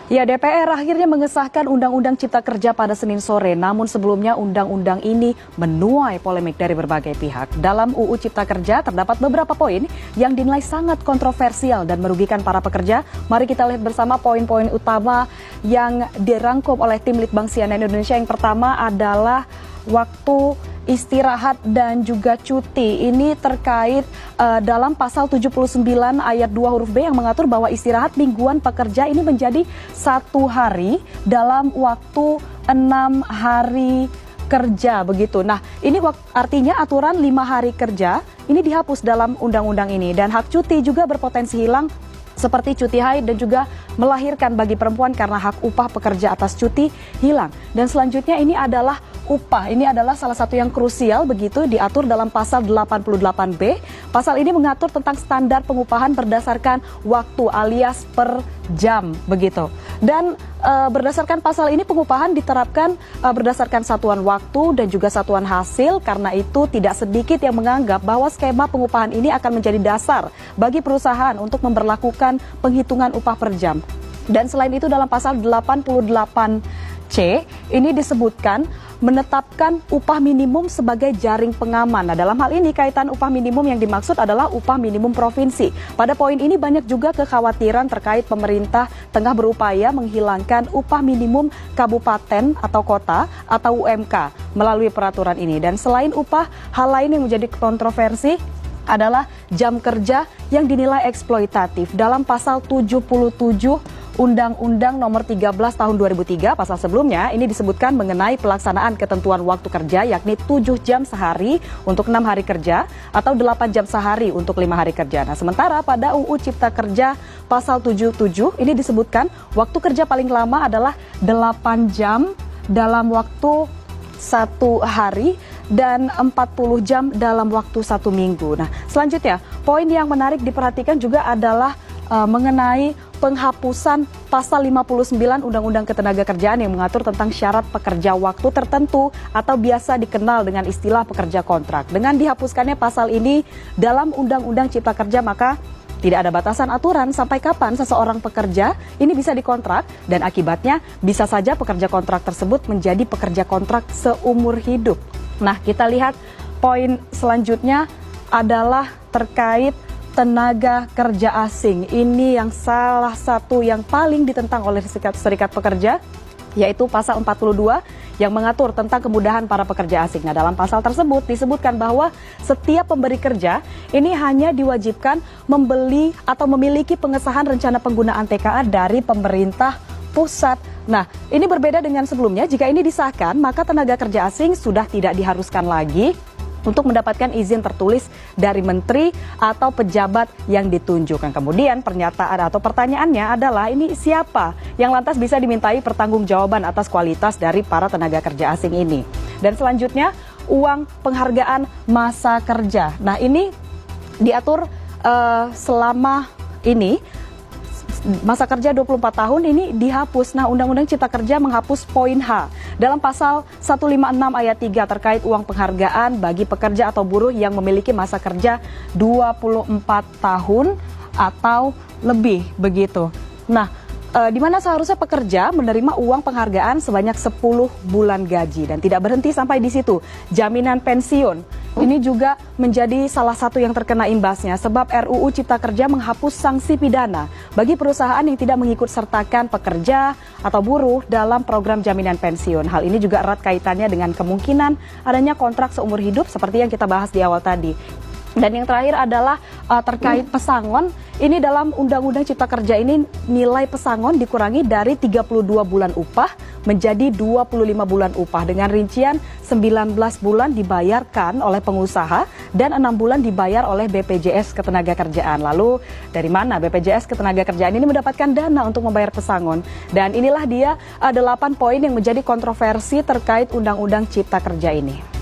Ya, DPR akhirnya mengesahkan Undang-Undang Cipta Kerja pada Senin sore. Namun sebelumnya undang-undang ini menuai polemik dari berbagai pihak. Dalam UU Cipta Kerja terdapat beberapa poin yang dinilai sangat kontroversial dan merugikan para pekerja. Mari kita lihat bersama poin-poin utama yang dirangkum oleh tim Litbang CNN Indonesia. Yang pertama adalah waktu istirahat dan juga cuti. Ini terkait dalam pasal 79 ayat 2 huruf B yang mengatur bahwa istirahat mingguan pekerja ini menjadi 1 hari dalam waktu 6 hari kerja begitu. Nah, ini artinya aturan 5 hari kerja ini dihapus dalam undang-undang ini, dan hak cuti juga berpotensi hilang seperti cuti haid dan juga melahirkan bagi perempuan karena hak upah pekerja atas cuti hilang. Dan selanjutnya ini adalah upah. Ini adalah salah satu yang krusial begitu, diatur dalam pasal 88B. Pasal ini mengatur tentang standar pengupahan berdasarkan waktu alias per jam begitu. Dan berdasarkan pasal ini pengupahan diterapkan berdasarkan satuan waktu dan juga satuan hasil. Karena itu tidak sedikit yang menganggap bahwa skema pengupahan ini akan menjadi dasar bagi perusahaan untuk memberlakukan penghitungan upah per jam. Dan selain itu dalam pasal 88C ini disebutkan menetapkan upah minimum sebagai jaring pengaman. Nah, dalam hal ini kaitan upah minimum yang dimaksud adalah upah minimum provinsi. Pada poin ini banyak juga kekhawatiran terkait pemerintah tengah berupaya menghilangkan upah minimum kabupaten atau kota atau UMK melalui peraturan ini. Dan selain upah, hal lain yang menjadi kontroversi adalah jam kerja yang dinilai eksploitatif. Dalam pasal 77 Undang-Undang Nomor 13 Tahun 2003, pasal sebelumnya ini disebutkan mengenai pelaksanaan ketentuan waktu kerja, yakni 7 jam sehari untuk 6 hari kerja atau 8 jam sehari untuk 5 hari kerja. Nah, sementara pada UU Cipta Kerja pasal 77 ini disebutkan waktu kerja paling lama adalah 8 jam dalam waktu 1 hari dan 40 jam dalam waktu 1 minggu. Nah, selanjutnya poin yang menarik diperhatikan juga adalah mengenai penghapusan pasal 59 Undang-Undang Ketenagakerjaan yang mengatur tentang syarat pekerja waktu tertentu atau biasa dikenal dengan istilah pekerja kontrak. Dengan dihapuskannya pasal ini dalam Undang-Undang Cipta Kerja, maka tidak ada batasan aturan sampai kapan seseorang pekerja ini bisa dikontrak, dan akibatnya bisa saja pekerja kontrak tersebut menjadi pekerja kontrak seumur hidup. Nah, kita lihat poin selanjutnya adalah terkait tenaga kerja asing. Ini yang salah satu yang paling ditentang oleh serikat pekerja, yaitu pasal 42 yang mengatur tentang kemudahan para pekerja asing. Nah, dalam pasal tersebut disebutkan bahwa setiap pemberi kerja ini hanya diwajibkan membeli atau memiliki pengesahan rencana penggunaan TKA dari pemerintah pusat. Nah, ini berbeda dengan sebelumnya. Jika ini disahkan, maka tenaga kerja asing sudah tidak diharuskan lagi untuk mendapatkan izin tertulis dari menteri atau pejabat yang ditunjuk. Kemudian pernyataan atau pertanyaannya adalah ini siapa yang lantas bisa dimintai pertanggungjawaban atas kualitas dari para tenaga kerja asing ini. Dan selanjutnya uang penghargaan masa kerja. Nah, ini diatur selama ini masa kerja 24 tahun ini dihapus. Nah, Undang-Undang Cipta Kerja menghapus poin H dalam pasal 156 ayat 3 terkait uang penghargaan bagi pekerja atau buruh yang memiliki masa kerja 24 tahun atau lebih begitu. Nah, di mana seharusnya pekerja menerima uang penghargaan sebanyak 10 bulan gaji, dan tidak berhenti sampai di situ. Jaminan pensiun ini juga menjadi salah satu yang terkena imbasnya, sebab RUU Cipta Kerja menghapus sanksi pidana bagi perusahaan yang tidak mengikut sertakan pekerja atau buruh dalam program jaminan pensiun. Hal ini juga erat kaitannya dengan kemungkinan adanya kontrak seumur hidup seperti yang kita bahas di awal tadi. Dan yang terakhir adalah terkait pesangon. Ini dalam Undang-Undang Cipta Kerja ini nilai pesangon dikurangi dari 32 bulan upah menjadi 25 bulan upah dengan rincian 19 bulan dibayarkan oleh pengusaha dan 6 bulan dibayar oleh BPJS Ketenagakerjaan. Lalu dari mana BPJS Ketenagakerjaan ini mendapatkan dana untuk membayar pesangon? Dan inilah dia 8 poin yang menjadi kontroversi terkait Undang-Undang Cipta Kerja ini.